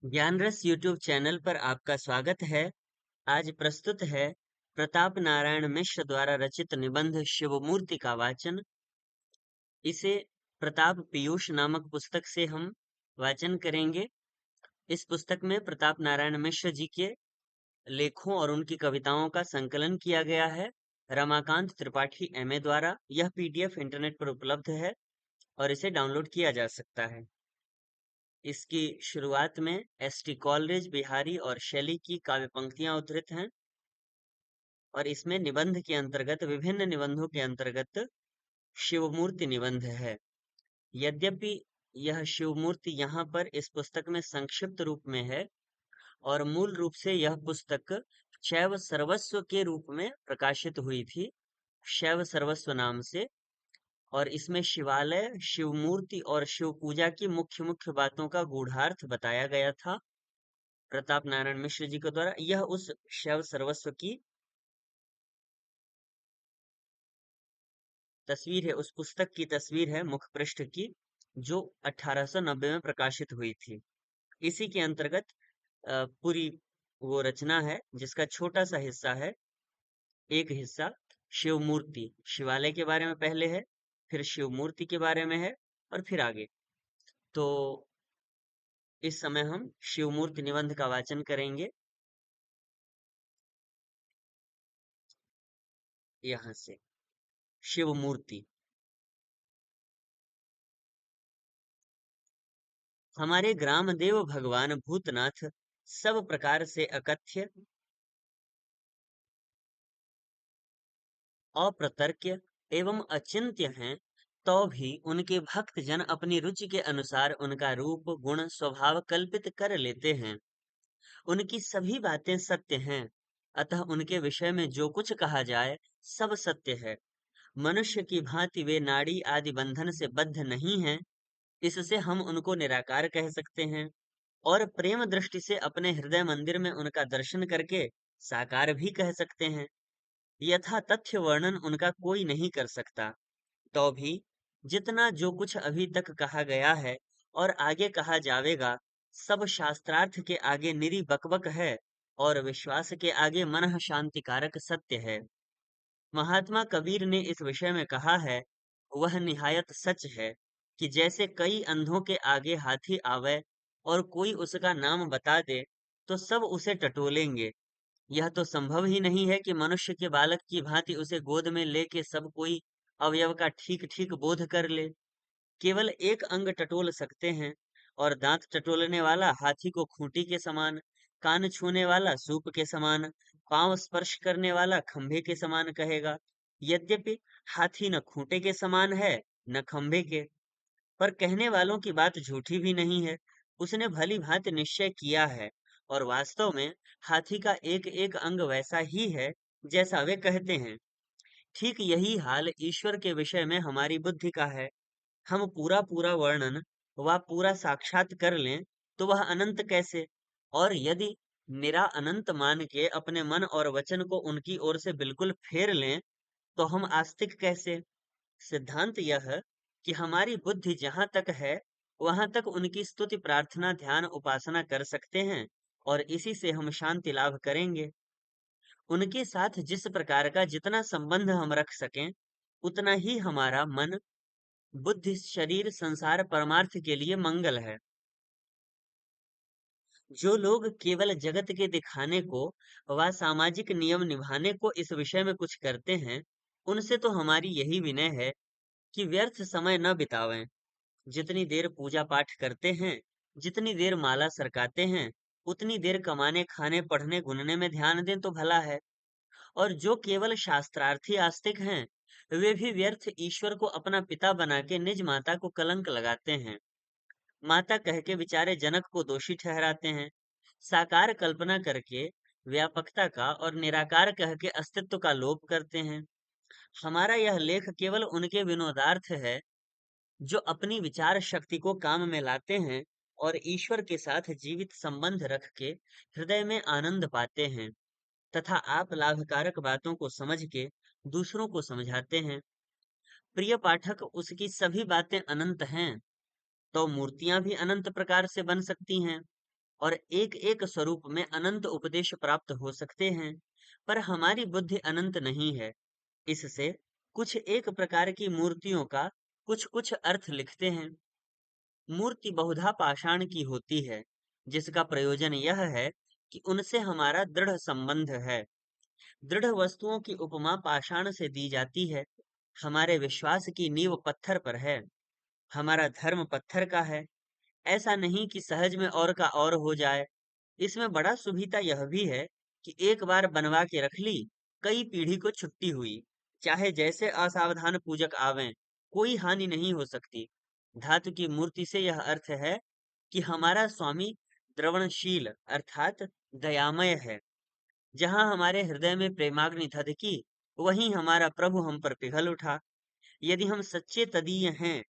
ज्ञान रस YouTube channel पर आपका स्वागत है। आज प्रस्तुत है प्रताप नारायण मिश्र द्वारा रचित निबंध शिवमूर्ति का वाचन। इसे प्रताप पीयूष नामक पुस्तक से हम वाचन करेंगे। इस पुस्तक में प्रताप नारायण मिश्र जी के लेखों और उनकी कविताओं का संकलन किया गया है। रमाकांत त्रिपाठी एमए द्वारा यह पीडीएफ इंटरनेट पर उपलब्ध है और इसे डाउनलोड किया जा सकता है। इसकी शुरुआत में एसटी कॉलरेज, बिहारी और शैली की काव्य पंक्तियां उद्धृत हैं और इसमें निबंध के अंतर्गत विभिन्न निबंधों के अंतर्गत शिवमूर्ति निबंध है। यद्यपि यह शिवमूर्ति यहाँ पर इस पुस्तक में संक्षिप्त रूप में है और मूल रूप से यह पुस्तक शैव सर्वस्व के रूप में प्रकाशित हुई थी, शैव सर्वस्व नाम से। और इसमें शिवालय, शिवमूर्ति और शिव पूजा की मुख्य मुख्य बातों का गूढ़ार्थ बताया गया था प्रताप नारायण मिश्र जी के द्वारा। यह उस शैव सर्वस्व की तस्वीर है, उस पुस्तक की तस्वीर है मुख पृष्ठ की, जो 1890 में प्रकाशित हुई थी। इसी के अंतर्गत पूरी वो रचना है, जिसका छोटा सा हिस्सा है। एक हिस्सा शिव मूर्ति, शिवालय के बारे में पहले है, फिर शिव मूर्ति के बारे में है और फिर आगे। तो इस समय हम शिव मूर्ति निबंध का वाचन करेंगे यहाँ से। शिव मूर्ति। हमारे ग्राम देव भगवान भूतनाथ सब प्रकार से अकथ्य, अप्रतर्क्य एवं अचिंत्य हैं, तो भी उनके भक्त जन अपनी रुचि के अनुसार उनका रूप, गुण, स्वभाव कल्पित कर लेते हैं। उनकी सभी बातें सत्य हैं, अतः उनके विषय में जो कुछ कहा जाए सब सत्य है। मनुष्य की भांति वे नाड़ी आदि बंधन से बद्ध नहीं हैं, इससे हम उनको निराकार कह सकते हैं और प्रेम दृष्टि से अपने हृदय मंदिर में उनका दर्शन करके साकार भी कह सकते हैं। यथा तथ्य वर्णन उनका कोई नहीं कर सकता, तो भी जितना जो कुछ अभी तक कहा गया है और आगे कहा जावेगा, सब शास्त्रार्थ के आगे निरी बकबक है और विश्वास के आगे मनः शांतिकारक सत्य है। महात्मा कबीर ने इस विषय में कहा है, वह निहायत सच है कि जैसे कई अंधों के आगे हाथी आवे और कोई उसका नाम बता दे तो सब उसे टटोलेंगे। यह तो संभव ही नहीं है कि मनुष्य के बालक की भांति उसे गोद में लेके सब कोई अवयव का ठीक ठीक बोध कर ले। केवल एक अंग टटोल सकते हैं और दांत टटोलने वाला हाथी को खूंटी के समान, कान छूने वाला सूप के समान, पांव स्पर्श करने वाला खंभे के समान कहेगा। यद्यपि हाथी न खूंटे के समान है न खंभे के, पर कहने वालों की बात झूठी भी नहीं है। उसने भली भांति निश्चय किया है और वास्तव में हाथी का एक एक अंग वैसा ही है जैसा वे कहते हैं। ठीक यही हाल ईश्वर के विषय में हमारी बुद्धि का है। हम पूरा पूरा वर्णन व पूरा साक्षात कर लें तो वह अनंत कैसे, और यदि निरा अनंत मान के अपने मन और वचन को उनकी ओर से बिल्कुल फेर लें तो हम आस्तिक कैसे। सिद्धांत यह है कि हमारी बुद्धि जहां तक है वहां तक उनकी स्तुति, प्रार्थना, ध्यान, उपासना कर सकते हैं और इसी से हम शांति लाभ करेंगे। उनके साथ जिस प्रकार का जितना संबंध हम रख सकें उतना ही हमारा मन, बुद्धि, शरीर, संसार परमार्थ के लिए मंगल है। जो लोग केवल जगत के दिखाने को व सामाजिक नियम निभाने को इस विषय में कुछ करते हैं, उनसे तो हमारी यही विनय है कि व्यर्थ समय न बितावें। जितनी देर पूजा पाठ करते हैं, जितनी देर माला सरकाते हैं, उतनी देर कमाने, खाने, पढ़ने, गुनने में ध्यान दें तो भला है। और जो केवल शास्त्रार्थी आस्तिक हैं, वे भी व्यर्थ ईश्वर को अपना पिता बना के निज माता को कलंक लगाते हैं। माता कह के बेचारे जनक को दोषी ठहराते हैं। साकार कल्पना करके व्यापकता का और निराकार कह के अस्तित्व का लोप करते हैं। हमारा यह लेख केवल उनके विनोदार्थ है जो अपनी विचार शक्ति को काम में लाते हैं और ईश्वर के साथ जीवित संबंध रख के हृदय में आनंद पाते हैं तथा आप लाभकारक बातों को समझ के दूसरों को समझाते हैं। प्रिय पाठक, उसकी सभी बातें अनंत हैं तो मूर्तियां भी अनंत प्रकार से बन सकती हैं। और एक एक स्वरूप में अनंत उपदेश प्राप्त हो सकते हैं, पर हमारी बुद्धि अनंत नहीं है। इससे कुछ एक प्रकार की मूर्तियों का कुछ कुछ अर्थ लिखते हैं। मूर्ति बहुधा पाषाण की होती है, जिसका प्रयोजन यह है कि उनसे हमारा दृढ़ संबंध है। दृढ़ वस्तुओं की उपमा पाषाण से दी जाती है। हमारे विश्वास की नींव पत्थर पर है, हमारा धर्म पत्थर का है। ऐसा नहीं कि सहज में और का और हो जाए। इसमें बड़ा सुविधा यह भी है कि एक बार बनवा के रख ली, कई पीढ़ी को छुट्टी हुई, चाहे जैसे असावधान पूजक आवें, कोई हानि नहीं हो सकती। धातु की मूर्ति से यह अर्थ है कि हमारा स्वामी द्रवणशील अर्थात दयामय है। जहां हमारे हृदय में प्रेमाग्नि धधकी, वहीं हमारा प्रभु हम पर पिघल उठा। यदि हम सच्चे तदीय हैं,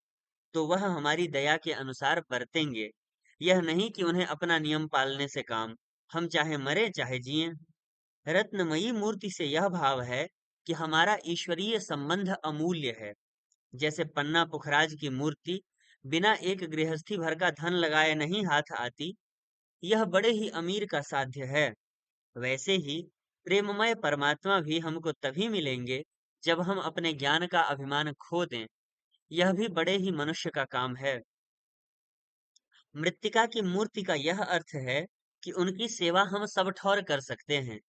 तो वह हमारी दया के अनुसार बरतेंगे। यह नहीं कि उन्हें अपना नियम पालने से काम, हम चाहे मरे चाहे जिएं। रत्नमयी मूर्ति से यह भाव है कि हमारा ईश्वरीय संबंध अमूल्य है। जैसे पन्ना पुखराज की मूर्ति बिना एक गृहस्थी भर का धन लगाए नहीं हाथ आती, यह बड़े ही अमीर का साध्य है। वैसे ही प्रेममय परमात्मा भी हमको तभी मिलेंगे जब हम अपने ज्ञान का अभिमान खो दें। यह भी बड़े ही मनुष्य का काम है। मृत्तिका की मूर्ति का यह अर्थ है कि उनकी सेवा हम सब ठौर कर सकते हैं।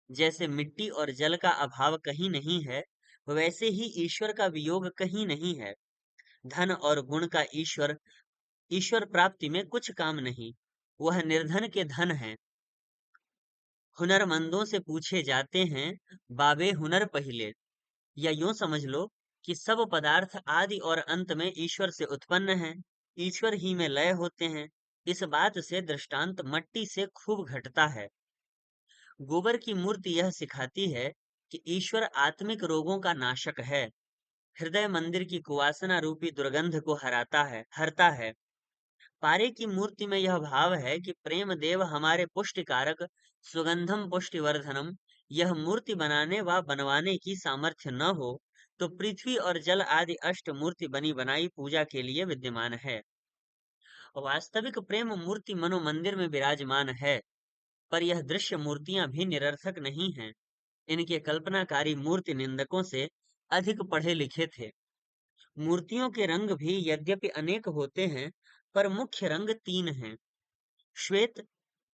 जैसे मिट्टी और जल का अभाव कहीं नहीं है, वैसे ही ईश्वर का वियोग कहीं नहीं है। धन और गुण का ईश्वर प्राप्ति में कुछ काम नहीं। वह निर्धन के धन है। हुनरमंदों से पूछे जाते हैं, बाबे हुनर पहिले। या यूं समझ लो कि सब पदार्थ आदि और अंत में ईश्वर से उत्पन्न हैं, ईश्वर ही में लय होते हैं। इस बात से दृष्टांत मट्टी से खूब घटता है। गोबर की मूर्ति यह सिखाती है कि ईश्वर आत्मिक रोगों का नाशक है। हृदय मंदिर की कुवासना रूपी दुर्गंध को हरता है। पारे की मूर्ति में यह भाव है कि प्रेम देव हमारे पुष्टिकारक, सुगंधम पुष्टिवर्धनम। यह मूर्ति बनाने व बनवाने की सामर्थ्य न हो, तो पृथ्वी और जल आदि अष्ट मूर्ति बनी बनाई पूजा के लिए विद्यमान है। वास्तविक प्रेम मूर्ति मनोमंदिर में विराजमान है, पर यह दृश्य मूर्तियां भी निरर्थक नहीं हैं। इनके कल्पनाकारी मूर्ति निंदकों से अधिक पढ़े लिखे थे। मूर्तियों के रंग भी यद्यपि अनेक होते हैं, पर मुख्य रंग तीन हैं। श्वेत,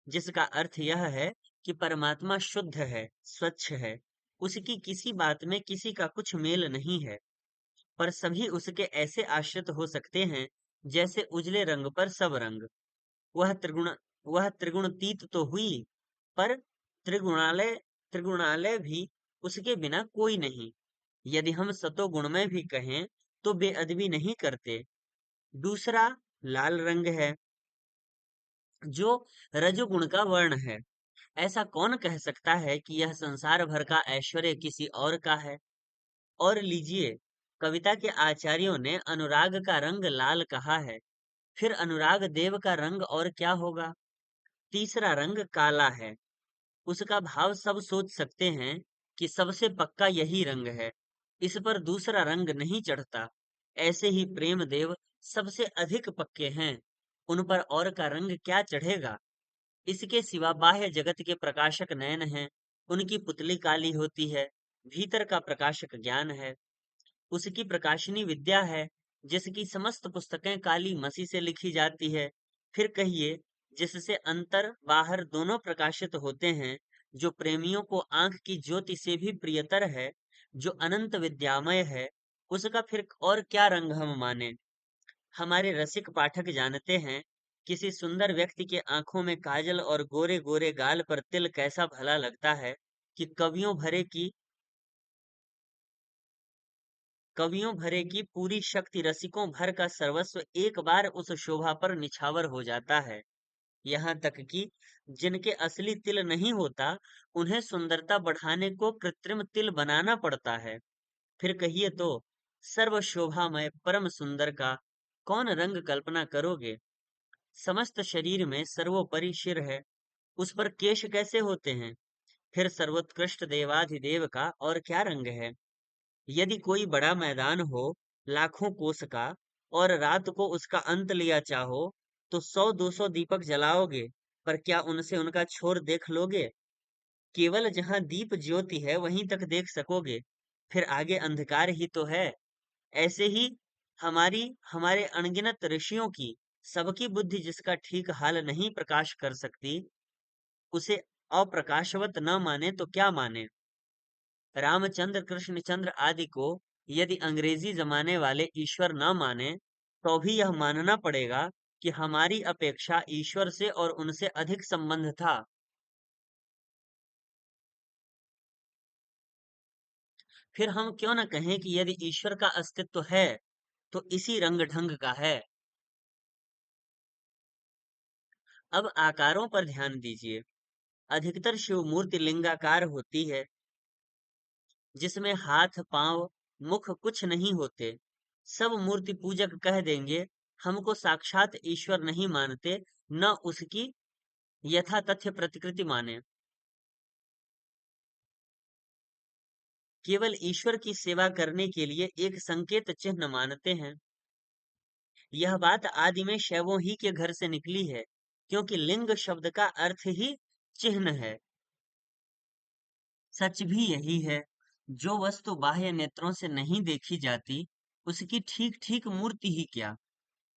जिसका अर्थ यह है कि परमात्मा शुद्ध है, स्वच्छ है, उसकी किसी बात में किसी का कुछ मेल नहीं है, पर सभी उसके ऐसे आश्रित हो सकते हैं जैसे उजले रंग पर सब रंग। वह त्रिगुण वह त्रिगुणातीत तो हुई, पर त्रिगुणालय त्रिगुणालय भी उसके बिना कोई नहीं। यदि हम सतोगुण में भी कहें तो बेअदबी नहीं करते। दूसरा लाल रंग है, जो रजोगुण का वर्ण है। ऐसा कौन कह सकता है कि यह संसार भर का ऐश्वर्य किसी और का है? और लीजिए, कविता के आचार्यों ने अनुराग का रंग लाल कहा है, फिर अनुराग देव का रंग और क्या होगा? तीसरा रंग काला है। उसका भाव सब सोच सकते हैं कि सबसे पक्का यही रंग है, इस पर दूसरा रंग नहीं चढ़ता। ऐसे ही प्रेम देव सबसे अधिक पक्के हैं, उन पर और का रंग क्या चढ़ेगा? इसके सिवा बाह्य जगत के प्रकाशक नयन हैं, उनकी पुतली काली होती है। भीतर का प्रकाशक ज्ञान है, उसकी प्रकाशनी विद्या है, जिसकी समस्त पुस्तकें काली मसी से लिखी जाती है। फिर कहिए, जिससे अंतर बाहर दोनों प्रकाशित होते हैं, जो प्रेमियों को आंख की ज्योति से भी प्रियतर है, जो अनंत विद्यामय है, उसका फिर और क्या रंग हम माने? हमारे रसिक पाठक जानते हैं, किसी सुंदर व्यक्ति के आंखों में काजल और गोरे गोरे गाल पर तिल कैसा भला लगता है कि कवियों भरे की पूरी शक्ति रसिकों भर का सर्वस्व एक बार उस शोभा पर निछावर हो जाता है। यहाँ तक कि जिनके असली तिल नहीं होता, उन्हें सुंदरता बढ़ाने को कृत्रिम तिल बनाना पड़ता है। फिर कहिए तो, सर्व शोभामय परम सुंदर का कौन रंग कल्पना करोगे? समस्त शरीर में सर्वोपरि शिर है, उस पर केश कैसे होते हैं? फिर सर्वोत्कृष्ट देवाधिदेव का और क्या रंग है? यदि कोई बड़ा मैदान हो, लाखों कोस का, और रात को उसका अंत लिया चाहो, तो 100-200 दीपक जलाओगे, पर क्या उनसे उनका छोर देख लोगे? केवल जहां दीप ज्योति है वहीं तक देख सकोगे, फिर आगे अंधकार ही तो है। ऐसे ही हमारी हमारे अनगिनत ऋषियों की सबकी बुद्धि जिसका ठीक हाल नहीं प्रकाश कर सकती, उसे अप्रकाशवत न माने तो क्या माने। रामचंद्र कृष्णचंद्र आदि को यदि अंग्रेजी जमाने वाले ईश्वर न माने, तो भी यह मानना पड़ेगा कि हमारी अपेक्षा ईश्वर से और उनसे अधिक संबंध था। फिर हम क्यों न कहें कि यदि ईश्वर का अस्तित्व है तो इसी रंग ढंग का है। अब आकारों पर ध्यान दीजिए। अधिकतर शिव मूर्ति लिंगाकार होती है, जिसमें हाथ पांव मुख कुछ नहीं होते। सब मूर्ति पूजक कह देंगे हमको साक्षात ईश्वर नहीं मानते, न उसकी यथा तथ्य प्रतिकृति माने, केवल ईश्वर की सेवा करने के लिए एक संकेत चिन्ह मानते हैं। यह बात आदि में शैवों ही के घर से निकली है, क्योंकि लिंग शब्द का अर्थ ही चिन्ह है। सच भी यही है। जो वस्तु बाह्य नेत्रों से नहीं देखी जाती, उसकी ठीक ठीक मूर्ति ही क्या।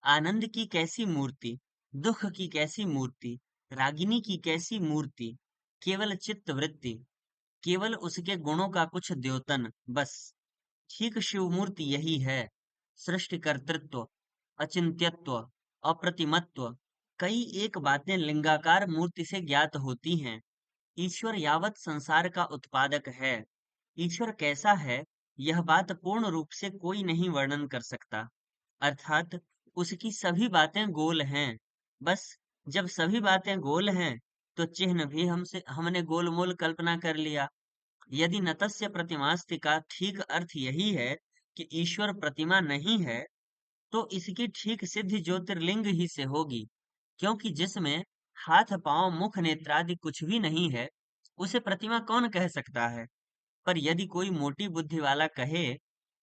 आनंद की कैसी मूर्ति, दुख की कैसी मूर्ति, रागिनी की कैसी मूर्ति, केवल चित्त वृत्ति, केवल उसके गुणों का कुछ द्योतन, बस। ठीक शिव मूर्ति यही है। सृष्टि कर्तृत्व, अचिंत्यत्व, अप्रतिमत्व, कई एक बातें लिंगाकार मूर्ति से ज्ञात होती हैं। ईश्वर यावत संसार का उत्पादक है। ईश्वर कैसा है, यह बात पूर्ण रूप से कोई नहीं वर्णन कर सकता। अर्थात उसकी सभी बातें गोल हैं। बस, जब सभी बातें गोल हैं, तो चिन्ह भी हमसे हमने गोलमोल कल्पना कर लिया। यदि नतस्य प्रतिमास्ति का ठीक अर्थ यही है कि ईश्वर प्रतिमा नहीं है, तो इसकी ठीक सिद्धि ज्योतिर्लिंग ही से होगी, क्योंकि जिसमें हाथ पांव मुख नेत्रादि कुछ भी नहीं है, उसे प्रतिमा कौन कह सकता है। पर यदि कोई मोटी बुद्धि वाला कहे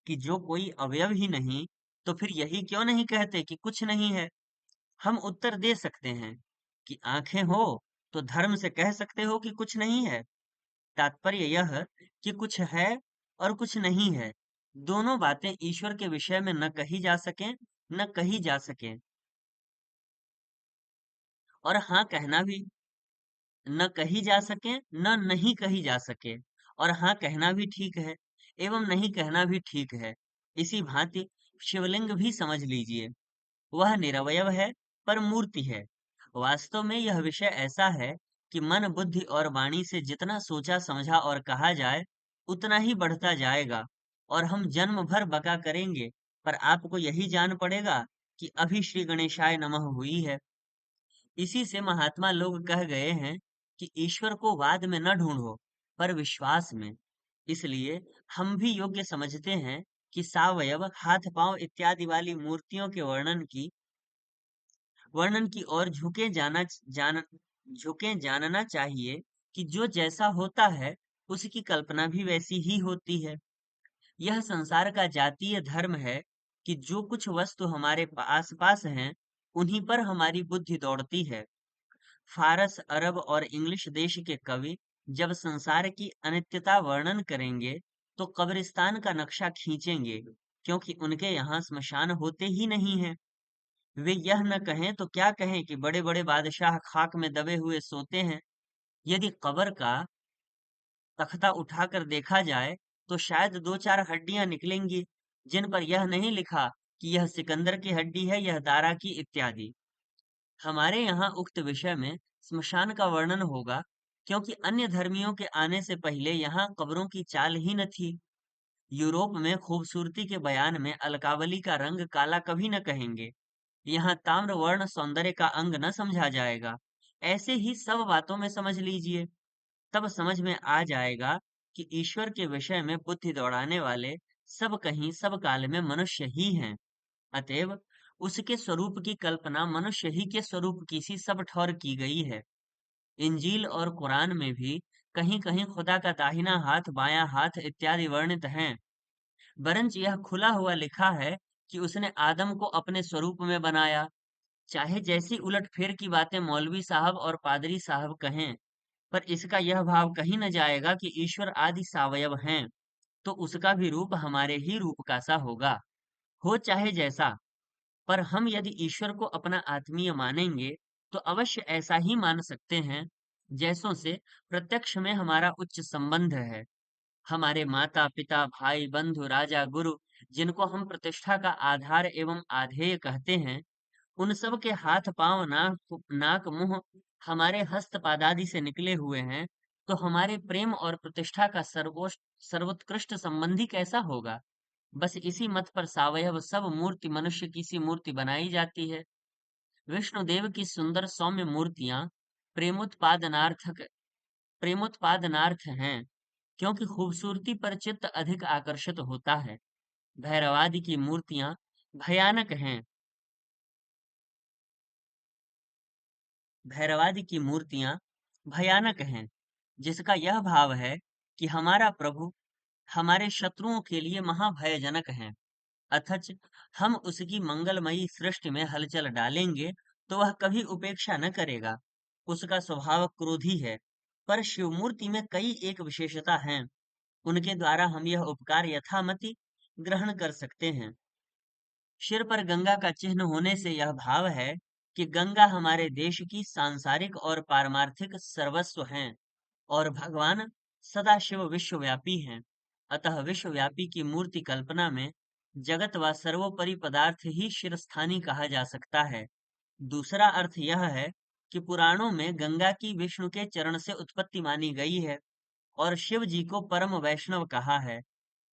कि जो कोई अवयव ही नहीं, तो फिर यही क्यों नहीं कहते कि कुछ नहीं है। हम उत्तर दे सकते हैं कि आंखें हो तो धर्म से कह सकते हो कि कुछ नहीं है। तात्पर्य यह कि कुछ है और कुछ नहीं है, दोनों बातें ईश्वर के विषय में न कही जा सकें, न कही जा सकें। और हाँ कहना भी न कही जा सके, न नहीं कही जा सके। और हाँ कहना भी ठीक है एवं नहीं कहना भी ठीक है। इसी भांति शिवलिंग भी समझ लीजिए। वह निरवयव है, पर मूर्ति है। वास्तव में यह विषय ऐसा है कि मन बुद्धि और वाणी से जितना सोचा समझा और कहा जाए, उतना ही बढ़ता जाएगा, और हम जन्म भर बका करेंगे, पर आपको यही जान पड़ेगा कि अभी श्री गणेशाय नमः हुई है। इसी से महात्मा लोग कह गए हैं कि ईश्वर को वाद में न ढूंढो, पर विश्वास में। इसलिए हम भी योग्य समझते हैं कि सावयव हाथ पांव इत्यादि वाली मूर्तियों के वर्णन की ओर झुके जानना चाहिए कि जो जैसा होता है, उसकी कल्पना भी वैसी ही होती है। यह संसार का जातीय धर्म है कि जो कुछ वस्तु हमारे आस पास हैं, उन्हीं पर हमारी बुद्धि दौड़ती है। फारस, अरब और इंग्लिश देश के कवि जब संसार की अनित्यता वर्णन करेंगे, तो कब्रिस्तान का नक्शा खींचेंगे, क्योंकि उनके यहाँ स्मशान होते ही नहीं हैं। वे यह न कहें तो क्या कहें कि बड़े बड़े बादशाह खाक में दबे हुए सोते हैं। यदि कब्र का तख्ता उठाकर देखा जाए, तो शायद दो चार हड्डियां निकलेंगी, जिन पर यह नहीं लिखा कि यह सिकंदर की हड्डी है, यह दारा की, इत्यादि। हमारे यहाँ उक्त विषय में स्मशान का वर्णन होगा, क्योंकि अन्य धर्मियों के आने से पहले यहाँ कब्रों की चाल ही न थी। यूरोप में खूबसूरती के बयान में अलकावली का रंग काला कभी न कहेंगे। यहाँ ताम्र वर्ण सौंदर्य का अंग न समझा जाएगा। ऐसे ही सब बातों में समझ लीजिए, तब समझ में आ जाएगा कि ईश्वर के विषय में बुद्धि दौड़ाने वाले सब कहीं सब काल में मनुष्य ही हैं। अतएव उसके स्वरूप की कल्पना मनुष्य ही के स्वरूप की सी सब ठौर की गई है। इंजील और कुरान में भी कहीं कहीं खुदा का दाहिना हाथ, बायां हाथ इत्यादि वर्णित हैं। वरंच यह खुला हुआ लिखा है कि उसने आदम को अपने स्वरूप में बनाया। चाहे जैसी उलटफेर की बातें मौलवी साहब और पादरी साहब कहें, पर इसका यह भाव कहीं न जाएगा कि ईश्वर आदि सावयव हैं, तो उसका भी रूप हमारे ही रूप का सा होगा, हो चाहे जैसा। पर हम यदि ईश्वर को अपना आत्मीय मानेंगे, तो अवश्य ऐसा ही मान सकते हैं, जैसों से प्रत्यक्ष में हमारा उच्च संबंध है। हमारे माता पिता भाई बंधु राजा गुरु, जिनको हम प्रतिष्ठा का आधार एवं आधेय कहते हैं, उन सब के हाथ पांव नाक नाक मुंह हमारे हस्त पादादि से निकले हुए हैं, तो हमारे प्रेम और प्रतिष्ठा का सर्वोत्कृष्ट संबंधी कैसा होगा। बस इसी मत पर सावयव सब मूर्ति मनुष्य की सी मूर्ति बनाई जाती है। विष्णुदेव की सुंदर सौम्य मूर्तियां प्रेमोत्पादनार्थक प्रेमोत्पादनार्थ हैं, क्योंकि खूबसूरती पर चित्त अधिक आकर्षित होता है। भैरवादि की मूर्तियां भयानक हैं। भैरवादि की मूर्तियां भयानक हैं, जिसका यह भाव है कि हमारा प्रभु हमारे शत्रुओं के लिए महाभयजनक है। अथच हम उसकी मंगलमयी सृष्टि में हलचल डालेंगे, तो वह कभी उपेक्षा न करेगा। उसका स्वभाव क्रोधी है, पर शिवमूर्ति में कई एक विशेषता हैं, उनके द्वारा हम यह उपकार यथामति ग्रहण कर सकते हैं। सिर पर गंगा का चिन्ह होने से यह भाव है कि गंगा हमारे देश की सांसारिक और पारमार्थिक सर्वस्व हैं, और भगवान सदाशिव विश्वव्यापी हैं। अतः विश्वव्यापी की मूर्ति कल्पना में जगत व सर्वोपरि पदार्थ ही शिरस्थानी कहा जा सकता है। दूसरा अर्थ यह है कि पुराणों में गंगा की विष्णु के चरण से उत्पत्ति मानी गई है, और शिव जी को परम वैष्णव कहा है।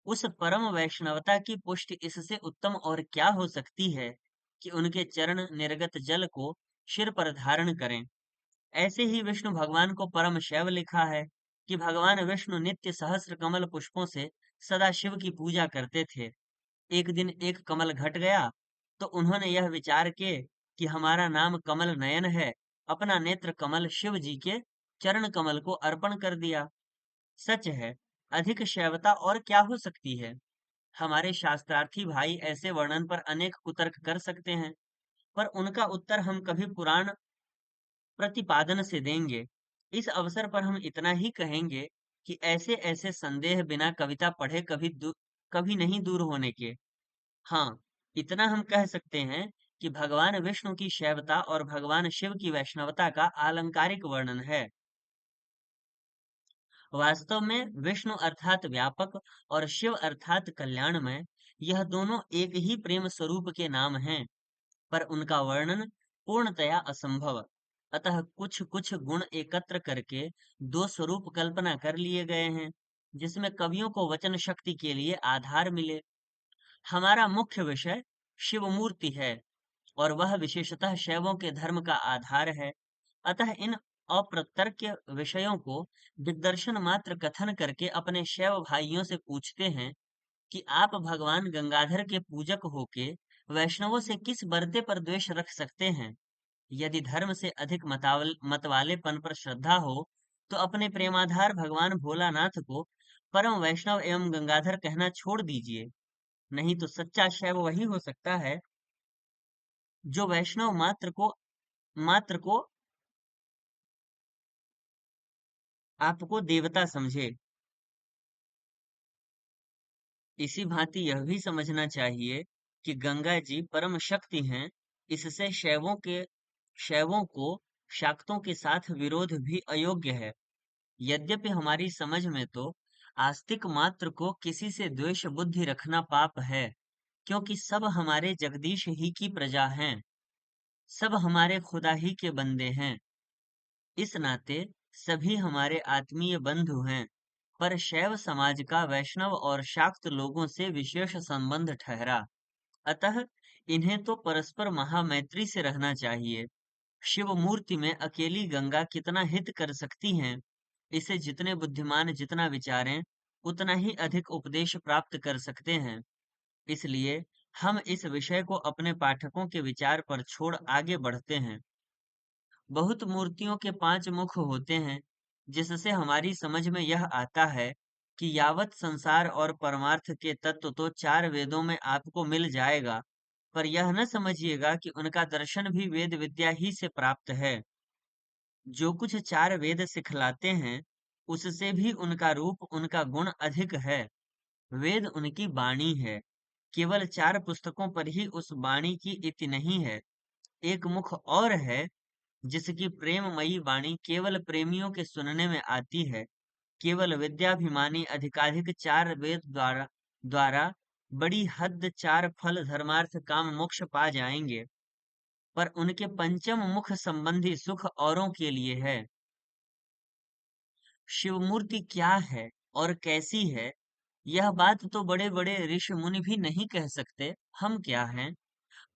उस परम वैष्णवता की पुष्टि इससे उत्तम और क्या हो सकती है कि उनके चरण निर्गत जल को सिर पर धारण करें। ऐसे ही विष्णु भगवान को परम शैव लिखा है कि भगवान विष्णु नित्य सहस्त्र कमल पुष्पों से सदा शिव की पूजा करते थे। एक दिन एक कमल घट गया, तो उन्होंने यह विचार के कि हमारा नाम कमल नयन है, अपना नेत्र कमल शिव जी के चरण कमल को अर्पण कर दिया। सच है, अधिक शैवता और क्या हो सकती है। हमारे शास्त्रार्थी भाई ऐसे वर्णन पर अनेक कुतर्क कर सकते हैं, पर उनका उत्तर हम कभी पुराण प्रतिपादन से देंगे। इस अवसर पर हम इतना ही कहेंगे कि ऐसे ऐसे संदेह बिना कविता पढ़े कभी नहीं दूर होने के। हाँ, इतना हम कह सकते हैं कि भगवान विष्णु की शैवता और भगवान शिव की वैष्णवता का आलंकारिक वर्णन है। वास्तव में विष्णु अर्थात व्यापक और शिव अर्थात कल्याणमय, यह दोनों एक ही प्रेम स्वरूप के नाम हैं, पर उनका वर्णन पूर्णतया असंभव। अतः कुछ कुछ गुण एकत्र करके दो स्वरूप कल्पना कर लिए गए हैं, जिसमें कवियों को वचन शक्ति के लिए आधार मिले। हमारा मुख्य विषय शिव मूर्ति है, और वह विशेषतः शैवों के धर्म का आधार है। अतः इन अप्रतर्क्य विषयों को दिग्दर्शन मात्र कथन करके अपने शैव भाइयों से पूछते हैं कि आप भगवान गंगाधर के पूजक होके वैष्णवों से किस बरते पर द्वेष रख सकते हैं। यदि धर्म से अधिक मतवालेपन पर श्रद्धा हो, तो अपने प्रेमाधार भगवान भोलानाथ को परम वैष्णव एवं गंगाधर कहना छोड़ दीजिए। नहीं तो सच्चा शैव वही हो सकता है जो वैष्णव मात्र को आपको देवता समझे। इसी भांति यह भी समझना चाहिए कि गंगा जी परम शक्ति हैं। इससे शैवों को शाक्तों के साथ विरोध भी अयोग्य है। यद्यपि हमारी समझ में तो आस्तिक मात्र को किसी से द्वेष बुद्धि रखना पाप है, क्योंकि सब हमारे जगदीश ही की प्रजा हैं, सब हमारे खुदा ही के बंदे हैं। इस नाते सभी हमारे आत्मीय बंधु हैं। पर शैव समाज का वैष्णव और शाक्त लोगों से विशेष संबंध ठहरा, अतः इन्हें तो परस्पर महामैत्री से रहना चाहिए। शिव मूर्ति में अकेली गंगा कितना हित कर सकती हैं, इसे जितने बुद्धिमान जितना विचारें, उतना ही अधिक उपदेश प्राप्त कर सकते हैं। इसलिए हम इस विषय को अपने पाठकों के विचार पर छोड़ आगे बढ़ते हैं। बहुत मूर्तियों के 5 मुख होते हैं, जिससे हमारी समझ में यह आता है कि यावत संसार और परमार्थ के तत्व तो 4 वेदों में आपको मिल जाएगा, पर यह न समझिएगा कि उनका दर्शन भी वेद विद्या ही से प्राप्त है। जो कुछ चार वेद सिखलाते हैं, उससे भी उनका रूप, उनका गुण अधिक है। वेद उनकी वाणी है। केवल चार पुस्तकों पर ही उस वाणी की इति नहीं है। एक मुख और है, जिसकी प्रेममयी वाणी केवल प्रेमियों के सुनने में आती है। केवल विद्याभिमानी अधिकाधिक चार वेद द्वारा द्वारा बड़ी हद चार फल धर्मार्थ काम मोक्ष पा जाएंगे, पर उनके पंचम मुख संबंधी सुख औरों के लिए है। शिवमूर्ति क्या है और कैसी है, यह बात तो बड़े बड़े ऋषि मुनि भी नहीं कह सकते। हम क्या हैं।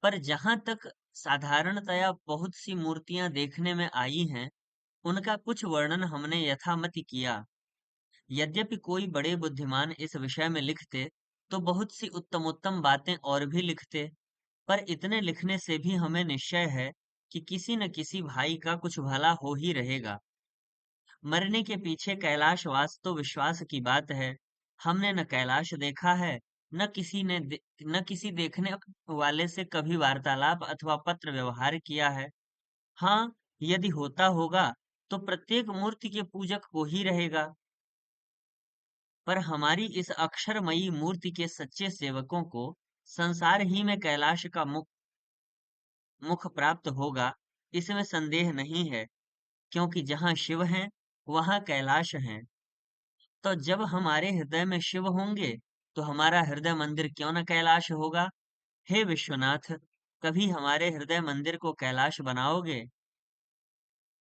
पर जहां तक साधारणतया बहुत सी मूर्तियां देखने में आई हैं, उनका कुछ वर्णन हमने यथामति किया। यद्यपि कोई बड़े बुद्धिमान इस विषय में लिखते, तो बहुत सी उत्तमोत्तम बातें और भी लिखते, पर इतने लिखने से भी हमें निश्चय है कि किसी न किसी भाई का कुछ भला हो ही रहेगा। मरने के पीछे कैलाशवास तो विश्वास की बात है। हमने न कैलाश देखा है, न किसी देखने वाले से कभी वार्तालाप अथवा पत्र व्यवहार किया है। हाँ, यदि होता होगा तो प्रत्येक मूर्ति के पूजक हो ही रहेगा। पर हमारी इस अक्षरमयी मूर्ति के सच्चे सेवकों को संसार ही में कैलाश का मुख प्राप्त होगा, इसमें संदेह नहीं है। क्योंकि जहाँ शिव हैं, वहाँ कैलाश हैं। तो जब हमारे हृदय में शिव होंगे, तो हमारा हृदय मंदिर क्यों न कैलाश होगा। हे विश्वनाथ, कभी हमारे हृदय मंदिर को कैलाश बनाओगे।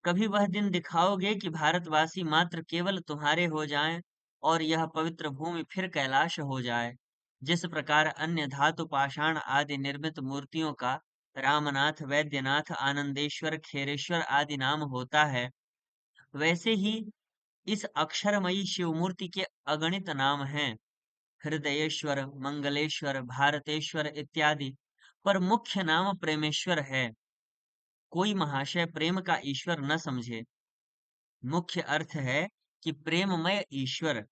कभी वह दिन दिखाओगे कि भारतवासी मात्र केवल तुम्हारे हो जाएं और यह पवित्र भूमि फिर कैलाश हो जाए। जिस प्रकार अन्य धातु पाषाण आदि निर्मित मूर्तियों का रामनाथ, वैद्यनाथ, आनंदेश्वर, खेरेश्वर आदि नाम होता है, वैसे ही इस अक्षरमयी शिव मूर्ति के अगणित नाम हैं। हृदयेश्वर, मंगलेश्वर, भारतेश्वर इत्यादि, पर मुख्य नाम प्रेमेश्वर है। कोई महाशय प्रेम का ईश्वर न समझे। मुख्य अर्थ है कि प्रेममय ईश्वर।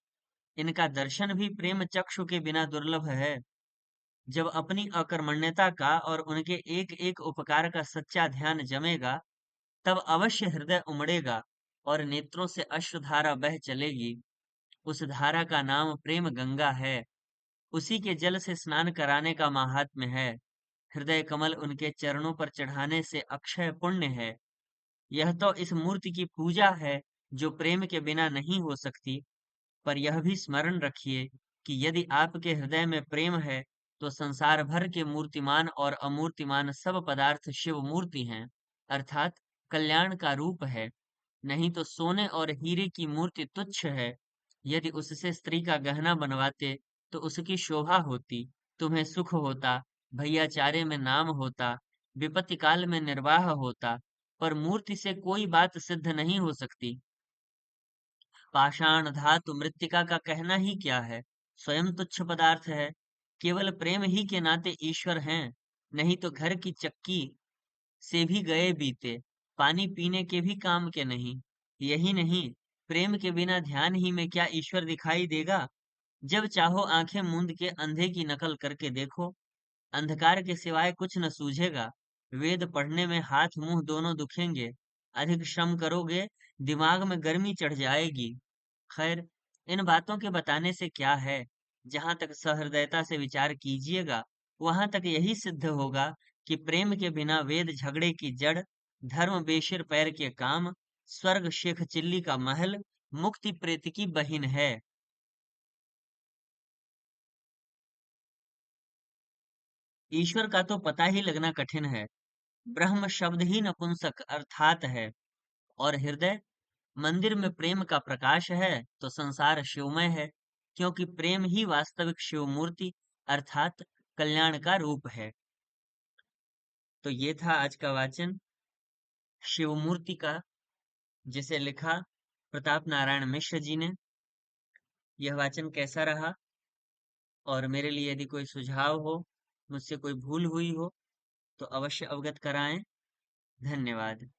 इनका दर्शन भी प्रेम चक्षु के बिना दुर्लभ है। जब अपनी अकर्मण्यता का और उनके एक एक उपकार का सच्चा ध्यान जमेगा, तब अवश्य हृदय उमड़ेगा और नेत्रों से अश्रुधारा बह चलेगी। उस धारा का नाम प्रेम गंगा है। उसी के जल से स्नान कराने का माहात्म्य है। हृदय कमल उनके चरणों पर चढ़ाने से अक्षय पुण्य है। यह तो इस मूर्ति की पूजा है, जो प्रेम के बिना नहीं हो सकती। पर यह भी स्मरण रखिए कि यदि आपके हृदय में प्रेम है, तो संसार भर के मूर्तिमान और अमूर्तिमान सब पदार्थ शिव मूर्ति हैं, अर्थात कल्याण का रूप है। नहीं तो सोने और हीरे की मूर्ति तुच्छ है। यदि उससे स्त्री का गहना बनवाते, तो उसकी शोभा होती, तुम्हें सुख होता, भैयाचारे में नाम होता, विपत्ति काल में निर्वाह होता। पर मूर्ति से कोई बात सिद्ध नहीं हो सकती। पाषाण, धातु, मृत्तिका का कहना ही क्या है, स्वयं तुच्छ पदार्थ है। केवल प्रेम ही के नाते ईश्वर हैं। नहीं तो घर की चक्की से भी गए बीते, पानी पीने के भी काम के नहीं। यही नहीं, प्रेम के बिना ध्यान ही में क्या ईश्वर दिखाई देगा। जब चाहो आंखें मूंद के अंधे की नकल करके देखो, अंधकार के सिवाय कुछ न सूझेगा। वेद पढ़ने में हाथ मुंह दोनों दुखेंगे। अधिक श्रम करोगे, दिमाग में गर्मी चढ़ जाएगी। खैर, इन बातों के बताने से क्या है। जहां तक सहृदयता से विचार कीजिएगा, वहां तक यही सिद्ध होगा कि प्रेम के बिना वेद झगड़े की जड़, धर्म बेशिर पैर के काम, स्वर्ग शेख चिल्ली का महल, मुक्ति प्रेत की बहिन है। ईश्वर का तो पता ही लगना कठिन है। ब्रह्म शब्द ही नपुंसक अर्थात है। और हृदय मंदिर में प्रेम का प्रकाश है, तो संसार शिवमय है। क्योंकि प्रेम ही वास्तविक शिव मूर्ति अर्थात कल्याण का रूप है। तो ये था आज का वाचन शिव मूर्ति का, जिसे लिखा प्रताप नारायण मिश्र जी ने। यह वाचन कैसा रहा, और मेरे लिए यदि कोई सुझाव हो, मुझसे कोई भूल हुई हो, तो अवश्य अवगत कराएं। धन्यवाद।